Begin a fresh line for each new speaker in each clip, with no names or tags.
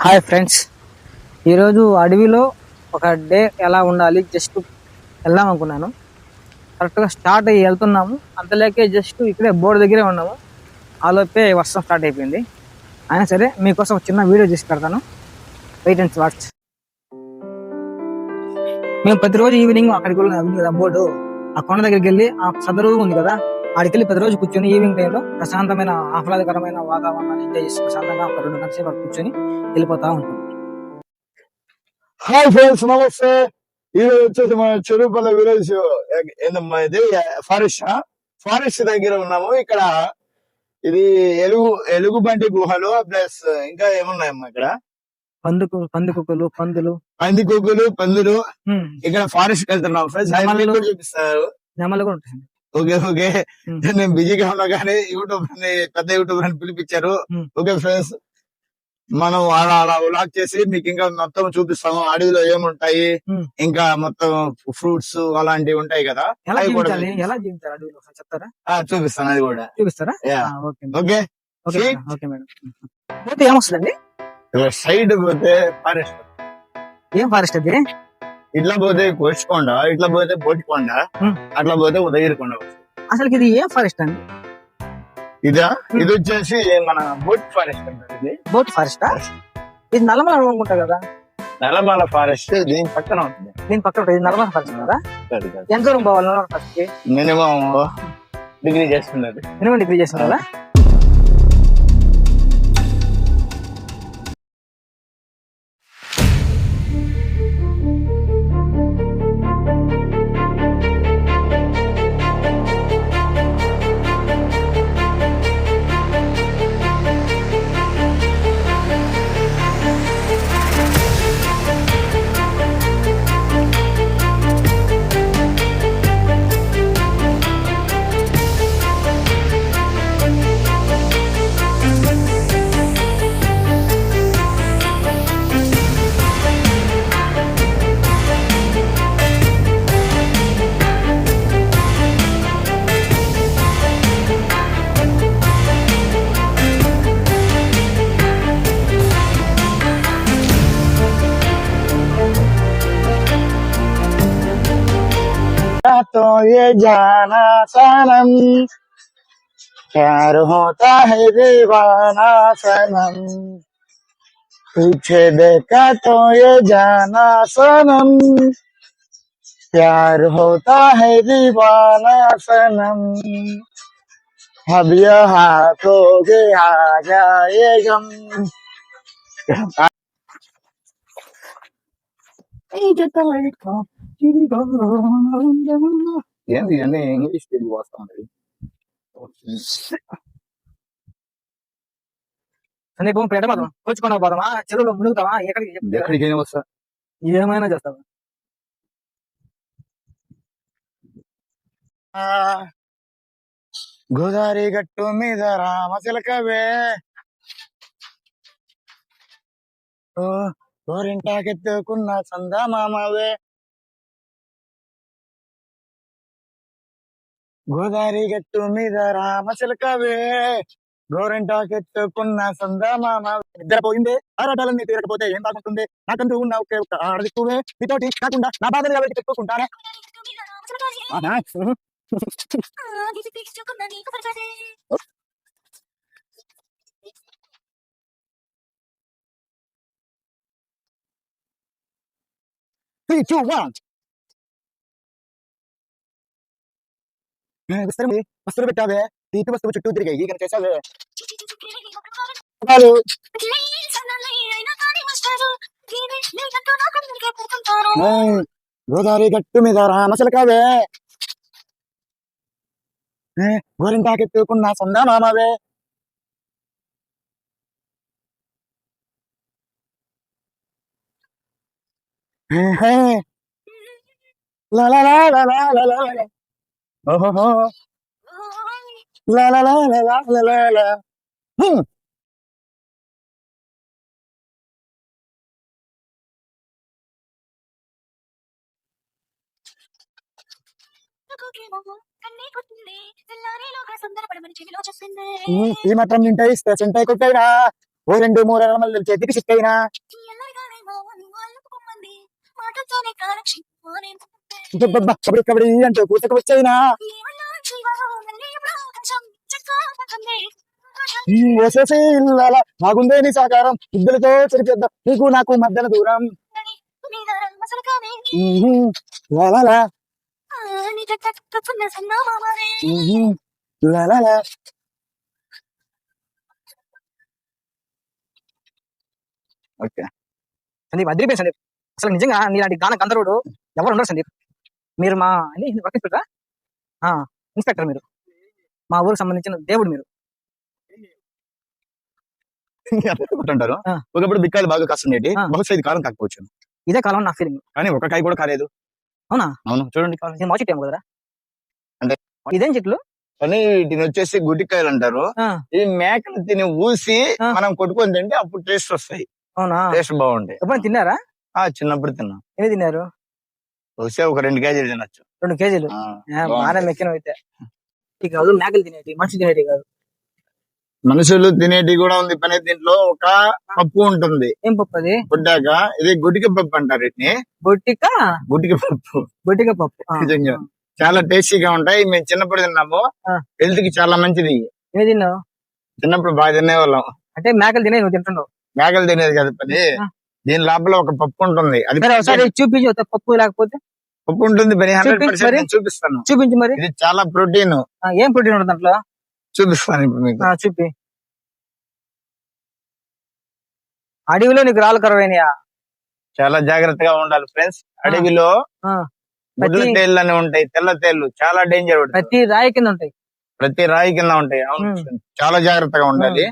Hi friends, ఈరోజు అడవిలో ఒక డే ఎలా ఉండాలి జస్ట్ వెళ్దాం అనుకున్నాను. కరెక్ట్గా స్టార్ట్ అయ్యి వెళ్తున్నాము, అంతలేకే జస్ట్ ఇక్కడే బోర్డు దగ్గరే ఉన్నాము. ఆలోపే వర్షం స్టార్ట్ అయిపోయింది. అయినా సరే మీకోసం ఒక చిన్న వీడియో చేసి పెడతాను, వెయిట్ అండ్ వాచ్. మేము ప్రతిరోజు ఈవినింగ్ అక్కడికి వెళ్ళిన బోర్డు ఆ కొండ దగ్గరికి వెళ్ళి ఆ సదరు ఉంది కదా, ఆడికి వెళ్ళి ప్రతిరోజు కూర్చొని ఈవినింగ్ టైంలో ప్రశాంతమైన ఆహ్లాదకరమైన వాతావరణాన్ని ఎంజాయ్ చేసి ప్రశాంతంగా ఒక 2 గంటల సేపు కూర్చొని వెళ్ళిపోతా ఉంటాం.
హాయ్ ఫ్రెండ్స్, నమస్తే. ఈ రోజు వచ్చేసి మన చెరుపల్లి విలేజ్ ఏందమ్మా ఇది ఫారెస్ట్ దగ్గర ఉన్నాము. ఇక్కడ ఇది ఎలుగుబంటి గుహలు ప్లస్ ఇంకా ఏమున్నాయమ్మా ఇక్కడ
పందులు
పందులు. ఇక్కడ ఫారెస్ట్ వెళ్తున్నాం ఫ్రెండ్స్. చూపిస్తారు
నెమలు కూడా ఉంటాయి.
ఓకే. నేను బిజీగా ఉన్నా కానీ పెద్ద యూట్యూబర్ అని పిలిపించారు. ఓకే ఫ్రెండ్స్, మనం అలా వ్లాగ్ చేసి మీకు ఇంకా మొత్తం చూపిస్తాము. అడవిలో ఏముంటాయి, ఇంకా మొత్తం ఫ్రూట్స్ అలాంటివి ఉంటాయి కదా, చూపిస్తాను. అది కూడా
చూపిస్తారా?
ఓకే.
ఏమొస్తుందండి
సైడ్ పోతే ఫారెస్ట్.
ఏం ఫారెస్ట్ అది?
ఇట్లా పోతే కోసుకొండ, ఇట్లా పోతే బోటికొండ, అట్లా పోతే ఉదయగిరికొండ.
అసలు ఇది ఏం ఫారెస్ట్ అండి?
ఇది వచ్చేసి మన బోట్ ఫారెస్ట్ అంటారు.
Boat forest. ఇది నల్లమల అనుకుంటా కదా?
నల్లమల ఫారెస్ట్ దీని పక్కన ఉంటుంది.
దీని పక్కన ఉంటుంది నల్లమల ఫారెస్ట్ కదా? ఎంత దూరం పోవాలి నల్లమల ఫారెస్ట్ కి?
మినిమం డిగ్రీ చేస్తున్నారు.
మినిమం డిగ్రీ చేస్తున్నారా?
तो ये जाना सनम, प्यार होता है दीवाना सनम, पीछे देखा तो ये जाना सनम, प्यार होता है दीवाना सनम, अब यहाँ तो आ जाए गम. ఏంది అన్నీ ఇంగ్లీష్ తెలుగు వస్తుంది.
కోచుకున్నా పోదామా, చెరువులో మునుగుతావా, ఎక్కడికి
వస్తా,
ఏమైనా చేస్తావా?
గోదావరి గట్టు మీద రామచిలకవే, గోరింటాకెత్తుకున్న చందమామవే, గోదావరి గట్టు మీద రామచిలకవే, గోరింటాకెత్తుకున్న చందమామ. నిద్రపోయిందే ఆరాటాలన్నీ తీరకపోతే ఏం బాగుంటుంది, నాకంటూ ఉన్న ఒకే ఒక్క ఆడదిక్కువే, మీతోటి కాకుండా నా బాధలు ఎవరికి చెప్పుకుంటానే. 3, 2, 1. వస్తువులు పెట్టావే, తీపి వస్తువు చుట్టూ తిరిగాయి కనుక చేసావే. గోదావరి గట్టు మీద రామచిలకవే, గోరింటాకెత్తుకున్న చందమామవే, la la la la la la la la, oh oh oh, la la la la la la la la. ఈ మాత్రం తింటే ఇస్తే చెంటాయి కొట్టాయినా. ఓ 2-3 మళ్ళీ చేతికి చిక్కైనా కబడి కబడి అంటూ కూతకు వచ్చైనా బాగుందే నీ సాకారం ఇద్దరితో చెరిపేద్దాం నీకు నాకు మధ్యన దూరం లాలా లాలా. ఓకే
సందీప్ అదిరిపోయి సందీప్. అసలు నిజంగా నీలాంటి గాన గంధర్వుడు ఎవరు ఉండరు సందీప్. మీరు మా వర్క్ ఇన్స్పెక్టరా? ఇన్స్పెక్టర్ మీరు, మా ఊరికి సంబంధించిన దేవుడు మీరు.
అంటారు ఒకప్పుడు బిక్కాయలు బాగా కాస్తుండేటి, బహుశా ఇది కాలం కాకపోవచ్చు.
ఇదే కాలం నా ఫీలింగ్.
కానీ ఒక కాయ కూడా కాలేదు.
అవునా?
అవును చూడండి.
ఇది మా చెట్టు ఏమో కదరా?
అంటే
ఇదేం చెట్లు?
కానీ వీటిని వచ్చేసి గుడ్డికాయలు అంటారు. ఈ మేకలు తిని ఊసి మనం కొట్టుకొని తింటే అప్పుడు టేస్ట్ వస్తాయి.
అవునా?
టేస్ట్ బాగుంటాయి.
ఎప్పుడైనా తిన్నారా?
చిన్నప్పుడు తిన్నాం.
ఎన్ని తిన్నారు?
బహుశా ఒక 2 కేజీలు తినొచ్చు.
2 కేజీలు బాగా మెక్కిన అయితే. కాదు మేకలు తినేటి, మనుషులు తినేటి కాదు.
మనుషులు తినేటి కూడా ఉంది. పని దీంట్లో ఒక పప్పు ఉంటుంది.
ఏం పప్పు అది?
గుడ్డాక ఇది గుడ్డిక పప్పు అంటారు. వీటిని గుడ్డిక పప్పు. నిజంగా చాలా టేస్టీగా ఉంటాయి. మేము చిన్నప్పుడు తిన్నాము. హెల్త్ కి చాలా మంచిది.
ఏమి తిన్నావు?
చిన్నప్పుడు బాగా తినేవాళ్ళం.
అంటే మేకలు తినే నువ్వు తింటున్నావు?
మేకలు తినేది కదా పని. దీని లోపల ఒక పప్పు ఉంటుంది. అది
చూపించు. పప్పు లేకపోతే
పప్పు ఉంటుంది. 100% చూపిస్తాను.
చూపించు మరి.
ఇది చాలా ప్రోటీన్.
ఏం ప్రోటీన్ ఉంటుంది దాంట్లో?
చూపిస్తాను ఇప్పుడు మీకు.
చూపి. అడవిలో నీకు రాళ్ళు కరువైనయా?
చాలా జాగ్రత్తగా ఉండాలి ఫ్రెండ్స్. అడవిలో ముద్దుల తేళ్లు అని ఉంటాయి, తెల్ల తేళ్లు చాలా డేంజర్.
ప్రతి రాయి కింద ఉంటాయి. అవును,
చాలా జాగ్రత్తగా ఉండాలి.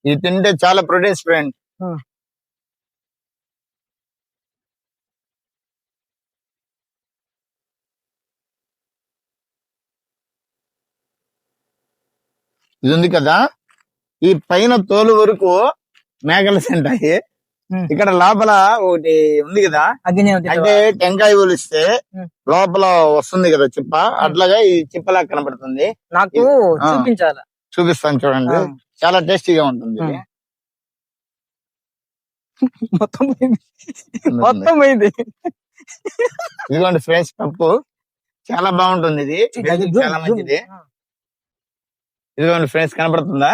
ఇది తింటే చాలా ప్రోటీన్స్ ఫ్రెండ్. ఇది ఉంది కదా, ఈ పైన తోలు వరకు మేకలు తింటాయి. ఇక్కడ లోపల ఒకటి ఉంది కదా, అంటే టెంకాయ ఒలిస్తే లోపల వస్తుంది కదా చిప్ప, అట్లాగా ఈ చిప్పలా కనబడుతుంది.
నాకు చూపించాలా?
చూపిస్తాను చూడండి. చాలా టేస్టీగా ఉంటుంది.
మొత్తం
ఇదిగోండి ఫ్రెష్ పప్పు, చాలా బాగుంటుంది. ఇది చాలా మంచిది. ఇదిగోండి ఫ్రెండ్స్, కనపడుతుందా?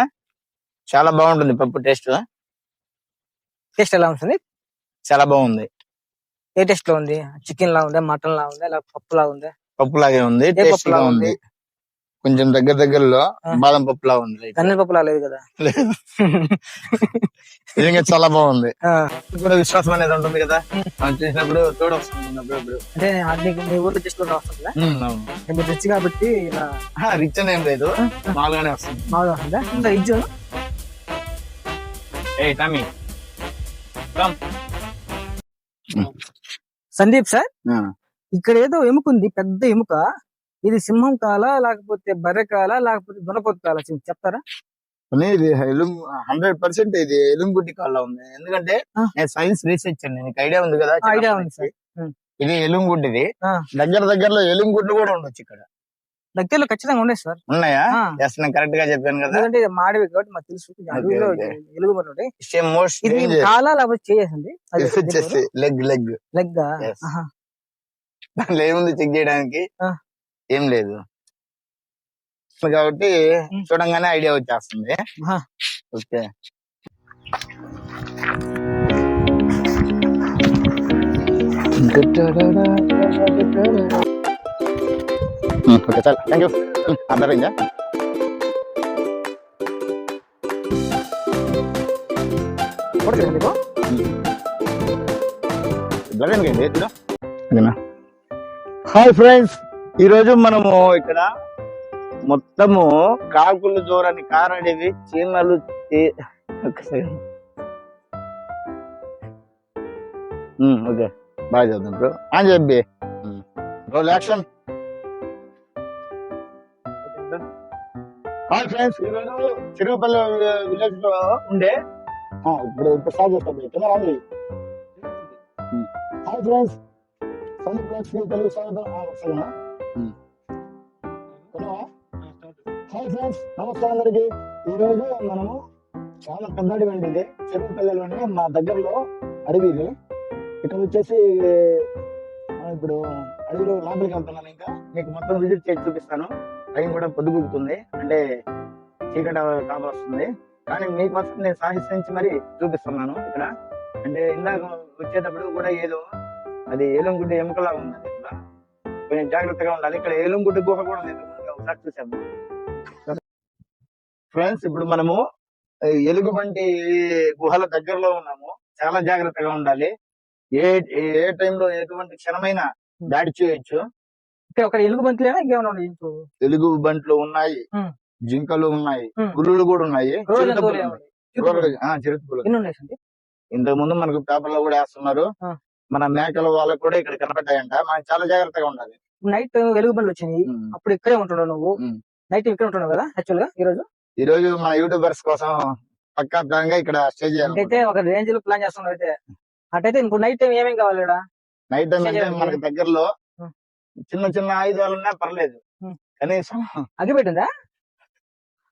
చాలా బాగుంటుంది పప్పు. టేస్ట్
ఎలా ఉంటుంది?
చాలా బాగుంది.
ఏ టేస్ట్ లో ఉంది? చికెన్ లా ఉందా, మటన్ లా ఉందా, లేకపోతే పప్పు లా ఉందా?
పప్పు లాగే ఉంది. టేస్ట్ గా ఉంది. కొంచెం దగ్గరలో బాదం పప్పు లా ఉంది.
కన్నెల పప్పు లా లేదు కదా?
నిజంగా చాలా బాగుంది. కూడా విశ్వాసం అనేది ఉంటుంది కదా, మనం చేసినప్పుడు తోడు వస్తుంది.
అంటే మీ ఊర్లో టేస్ట్ వస్తుందా? మీరు రిచ్ కాబట్టి
రిచ్ అని ఏం లేదు, మామూలుగానే వస్తుంది.
మామూలుగా వస్తుందా? ఇంకా రిచ్. సందీప్ సార్, ఇక్కడ ఏదో ఎముక ఉంది, పెద్ద ఎముక. ఇది సింహం కాల, లేకపోతే బర్రె కాల, లేకపోతే దునపోతు కాల, చెప్తారా?
ఇది 100% ఇది ఎలుంగుడ్డి కాళ్ళ ఉంది. ఎందుకంటే నేను సైన్స్ రీసెర్చ్ అండి, నీకు ఐడియా ఉంది కదా?
ఐడియా ఉంది సార్.
ఇది ఎలుంగుడ్డిది. దగ్గరలో ఎలుంగుడ్లు కూడా ఉండొచ్చు ఇక్కడ.
దగ్గరలో ఖచ్చితంగా ఉన్నాయి సార్.
ఉన్నాయా? నేను కరెక్ట్ గా చెప్పాను కదా.
మాడవి కాబట్టి మాకు తెలుసు.
ఇది
చాలా లేకపోతే చేయండి.
లెగ్ దాంట్లో ఏముంది చెక్ చేయడానికి? ఏం లేదు కాబట్టి చూడంగానే ఐడియా వచ్చేస్తుంది. ఓకే, ఓకే చాలు, థ్యాంక్ యూ. అర్థమైందా? హాయ్ ఫ్రెండ్స్, ఈ రోజు మనము ఇక్కడ మొత్తము కాకులు దూరని కారడివి, చీమలు. ఓకే, బాగా చదువుతాం బ్రో. అని చెప్పి రోల్ యాక్షన్. హాయ్ ఫ్రెండ్స్, ఈరోజు చిరుగుపల్లి విలేజ్ లో ఉండే ఇప్పుడు స్టార్ట్ చేస్తాం. హాయ్ ఫ్రెండ్స్, తెలుగు స్వాగతం. హాయ్ ఫ్రెండ్స్, నమస్కారం అందరికి. ఈరోజు మనము చాలా పెద్ద అడవి అండి ఇది. చెరుకు పిల్లలు మా దగ్గరలో అడవి ఇది. ఇక్కడ వచ్చేసి మనం ఇప్పుడు అడవిలో లోపలికి వెళ్తున్నాను. ఇంకా మీకు మొత్తం విజిట్ చేసి చూపిస్తాను. టైం కూడా పొద్దుగుతుంది, అంటే చీకటి కావస్తుంది. కానీ మీకోసం నేను సాహసించి మరి చూపిస్తున్నాను ఇక్కడ. అంటే ఇందాక వచ్చేటప్పుడు కూడా ఏదో అది ఏలంగుడ్డి ఎముకలా ఉంది. ఇక్కడ కొంచెం జాగ్రత్తగా ఉండాలి. ఇక్కడ ఏలంగుడ్డి గుహ కూడా ఉంది, ఒకసారి చూసాము ఫ్రెండ్స్. ఇప్పుడు మనము ఎలుగుబంటి గుహల దగ్గరలో ఉన్నాము. చాలా జాగ్రత్తగా ఉండాలి. ఏ ఏ టైంలో ఎటువంటి క్షణమైనా దాడి చేయొచ్చు.
ఒక ఎలుగుబంట్లేనా ఇంకేమైనా ఉన్నాయి?
ఎలుగు బంట్లు ఉన్నాయి, జింకలు ఉన్నాయి, పులులు కూడా ఉన్నాయి, చిరుతపులు. ఇంతకు ముందు మనకు పేపర్లో కూడా వేస్తున్నారు. మన మేకల వాళ్ళకు కూడా ఇక్కడ కనపడ్డాయంట. మనం చాలా జాగ్రత్తగా ఉండాలి.
నైట్ వెలుగు బండ్లు వచ్చినాయి, అప్పుడు ఇక్కడే ఉంటున్నావు నువ్వు. నైట్ ఇక్కడ ఉంటున్నావు కదా యాక్చువల్ గా. ఈ రోజు
మన యూట్యూబర్స్ కోసం పక్కా ప్లాన్ గా ఇక్కడ స్టే చేయాలి.
అయితే ఒక రేంజ్ లో ప్లాన్ చేస్తున్నావు. అయితే అటైతే ఇంకో నైట్ టైం ఏమేమి కావాలి?
నైట్ టైం అంటే మనకి దగ్గరలో చిన్న చిన్న ఆయుధాలు ఉన్నా పర్లేదు. కనీసం
అగిపెట్టిందా?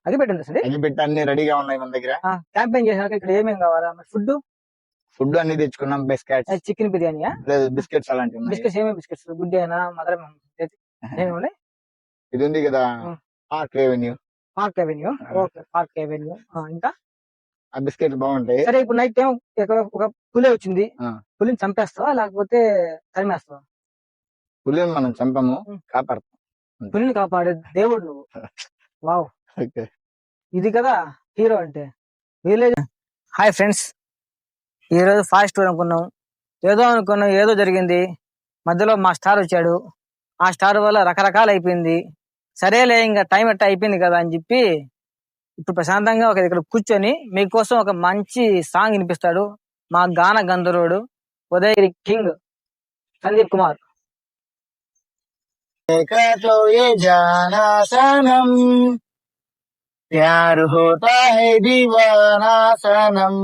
అగిపెట్టి అన్ని రెడీగా ఉన్నాయి మన దగ్గర.
క్యాంపెయిన్ చేసినాక ఇక్కడ ఏమేమి కావాలా?
ఫుడ్ అన్ని తెచ్చుకున్నాం. బిస్కెట్స్,
చికెన్ బిర్యానీయా?
లేదు బిస్కెట్స్ అలాంటివి.
బిస్కెట్స్ ఏమేమి బిస్కెట్స్? గుడ్ అయినా మదర్ ఏమేమి?
ఇది ఉంది కదా park avenue.
Okay, park avenue. ఇంకా
ఆ బిస్కెట్లు బాగుంటాయి.
సరే, ఇప్పుడు నైట్ టైం ఒక పులి వచ్చింది, పులిని చంపేస్తావా లేకపోతే తరిమేస్తావా?
పులిని మనం చంపము, కాపాడతాం.
పులిని కాపాడే దేవుడు నువ్వు. వావ్, ఇది కదా హీరో అంటే. విలేజ్. హాయ్ ఫ్రెండ్స్, ఈ రోజు ఫాస్ట్ టూర్ అనుకున్నాం. ఏదో జరిగింది. మధ్యలో మా స్టార్ వచ్చాడు. ఆ స్టార్ వల్ల రకరకాలు అయిపోయింది. సరేలే, ఇంకా టైం ఎట్టా అయిపోయింది కదా అని చెప్పి ఇప్పుడు ప్రశాంతంగా ఇక్కడ కూర్చొని మీకోసం ఒక మంచి సాంగ్ వినిపిస్తాడు మా గాన గంధర్వుడు ఉదయగిరి కింగ్ సందీప్ కుమార్.
प्यार होता है दीवाना सनम,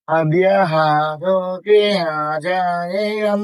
अब यहाँ के आ जाए हम.